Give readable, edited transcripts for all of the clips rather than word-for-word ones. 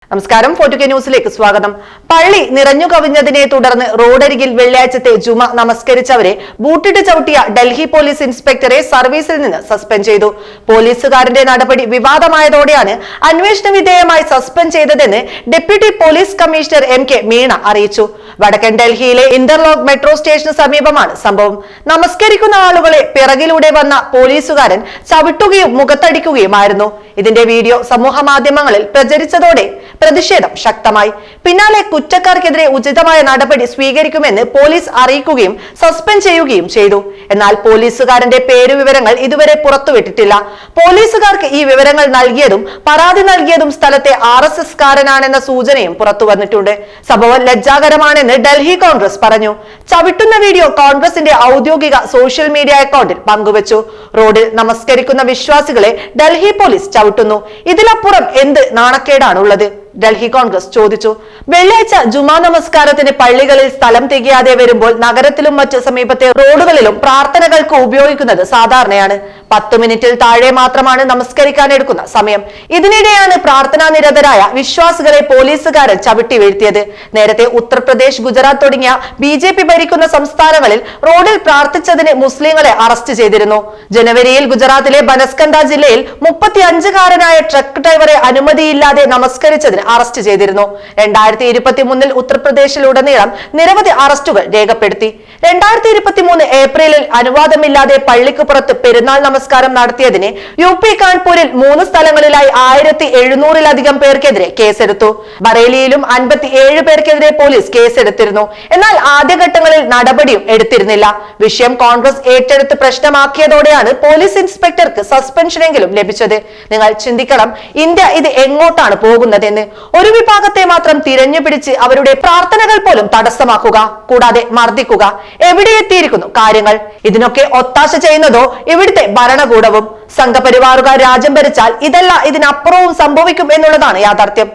നമസ്കാരം, 4K ന്യൂസിലേക്ക് സ്വാഗതം. പള്ളി നിറഞ്ഞു കവിഞ്ഞതിനെ തുടർന്ന് റോഡരികിൽ വെള്ളിയാഴ്ചത്തെ ജുമ നമസ്കരിച്ചവരെ ബൂട്ടിട്ട് ചവിട്ടിയ ഡൽഹി പോലീസ് ഇൻസ്പെക്ടറെ സർവീസിൽ നിന്ന് സസ്പെൻഡ് ചെയ്തു. പോലീസുകാരന്റെ നടപടി വിവാദമായതോടെയാണ് അന്വേഷണ വിധേയമായി സസ്പെൻഡ് ചെയ്തതെന്ന് deputy police commissioner MK Meena അറിയിച്ചു. വടക്കൻ ഡൽഹിയിലെ ഇന്റർലോക്ക് മെട്രോ സ്റ്റേഷന് സമീപമാണ് സംഭവം. നമസ്കരിക്കുന്ന ആളുകളെ പിറകിലൂടെ വന്ന പോലീസുകാരൻ ചവിട്ടുകയും മുഖത്തടിക്കുകയുമായിരുന്നു. ഇതിന്റെ വീഡിയോ സമൂഹ മാധ്യമങ്ങളിൽ പ്രചരിച്ചതോടെ പ്രതിഷേധം ശക്തമായി. പിന്നാലെ കുറ്റക്കാർക്കെതിരെ ഉചിതമായ നടപടി സ്വീകരിക്കുമെന്ന് പോലീസ് അറിയിക്കുകയും സസ്പെൻഡ് ചെയ്യുകയും ചെയ്തു. എന്നാൽ പോലീസുകാരന്റെ പേരുവിവരങ്ങൾ ഇതുവരെ പുറത്തുവിട്ടിട്ടില്ല. പോലീസുകാർക്ക് ഈ വിവരങ്ങൾ നൽകിയതും പരാതി നൽകിയതും സ്ഥലത്തെ RSS കാരനാണെന്ന സൂചനയും പുറത്തു വന്നിട്ടുണ്ട്. സംഭവം ലജ്ജാകരമാണെന്ന് ഡൽഹി കോൺഗ്രസ് പറഞ്ഞു. ചവിട്ടുന്ന വീഡിയോ കോൺഗ്രസിന്റെ ഔദ്യോഗിക സോഷ്യൽ മീഡിയ അക്കൗണ്ടിൽ പങ്കുവച്ചു. റോഡിൽ നമസ്കരിക്കുന്ന വിശ്വാസികളെ ഡൽഹി പോലീസ് ചവിട്ടുന്നു. ഇതിലപ്പുറം എന്ത് നാണക്കേടാണുള്ളത്? ഡൽഹി കോൺഗ്രസ് ചോദിച്ചു. വെള്ളിയാഴ്ച ജുമാ നമസ്കാരത്തിന് പള്ളികളിൽ സ്ഥലം തികയാതെ വരുമ്പോൾ നഗരത്തിലും മറ്റ് സമീപത്തെ റോഡുകളിലും പ്രാർത്ഥനകൾക്ക് ഉപയോഗിക്കുന്നത് സാധാരണയാണ്. 10 മിനിറ്റിൽ താഴെ മാത്രമാണ് നമസ്കരിക്കാൻ എടുക്കുന്ന സമയം. ഇതിനിടെയാണ് പ്രാർത്ഥനാ നിരതരായ വിശ്വാസികളെ പോലീസുകാരൻ ചവിട്ടി വീഴ്ത്തിയത്. നേരത്തെ ഉത്തർപ്രദേശ്, ഗുജറാത്ത് തുടങ്ങിയ BJP ഭരിക്കുന്ന സംസ്ഥാനങ്ങളിൽ റോഡിൽ പ്രാർത്ഥിച്ചതിന് മുസ്ലിങ്ങളെ അറസ്റ്റ് ചെയ്തിരുന്നു. ജനുവരിയിൽ ഗുജറാത്തിലെ ബനസ്കന്ത ജില്ലയിൽ 35-കാരനായ ട്രക്ക് ഡ്രൈവറെ അനുമതിയില്ലാതെ നമസ്കരിച്ചതിന് അറസ്റ്റ് ചെയ്തിരുന്നു. 2023 ഉത്തർപ്രദേശിലുടനീളം നിരവധി അറസ്റ്റുകൾ രേഖപ്പെടുത്തി. 2023 ഏപ്രിലിൽ അനുവാദമില്ലാതെ പള്ളിക്ക് പുറത്ത് പെരുന്നാൾ നമസ്കാരം നടത്തിയതിന് UP കാൺപൂരിൽ 3 സ്ഥലങ്ങളിലായി 1700-ലധികം പേർക്കെതിരെ കേസെടുത്തു. ബറേലിയിലും 57 പേർക്കെതിരെ പോലീസ് കേസെടുത്തിരുന്നു. എന്നാൽ ആദ്യഘട്ടങ്ങളിൽ നടപടിയും എടുത്തിരുന്നില്ല. വിഷയം കോൺഗ്രസ് ഏറ്റെടുത്ത് പ്രശ്നമാക്കിയതോടെയാണ് പോലീസ് ഇൻസ്പെക്ടർക്ക് സസ്പെൻഷനെങ്കിലും ലഭിച്ചത്. നിങ്ങൾ ചിന്തിക്കണം, ഇന്ത്യ ഇത് എങ്ങോട്ടാണ് പോകുന്നതെന്ന്. ഒരു വിഭാഗത്തെ മാത്രം തിരഞ്ഞുപിടിച്ച് അവരുടെ പ്രാർത്ഥനകൾ പോലും തടസ്സമാക്കുക, കൂടാതെ മർദ്ദിക്കുക. എവിടെ എത്തിയിരിക്കുന്നു കാര്യങ്ങൾ? ഇതിനൊക്കെ ഒത്താശ ചെയ്യുന്നതോ ഇവിടുത്തെ ഭരണകൂടവും. സംഘപരിവാറുകാർ രാജ്യം ഭരിച്ചാൽ ഇതല്ല ഇതിനപ്പുറവും സംഭവിക്കും എന്നുള്ളതാണ് യാഥാർത്ഥ്യം.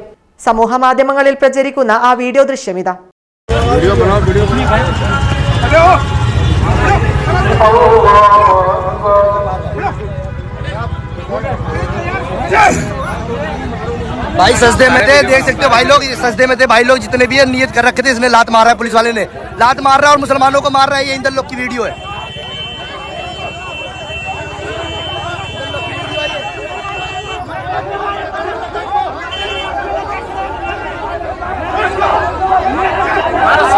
സമൂഹ മാധ്യമങ്ങളിൽ പ്രചരിക്കുന്ന ആ വീഡിയോ ദൃശ്യം ഇതാ. भाई सजदे में थे, देख सकते हो भाई लोग, सजदे में थे भाई लोग जितने भी है, नियत कर रखे थे, इसने लात मारा है, पुलिस वाले ने लात मार रहा है और मुसलमानों को मार रहा है। ये इंदर लोग की वीडियो है।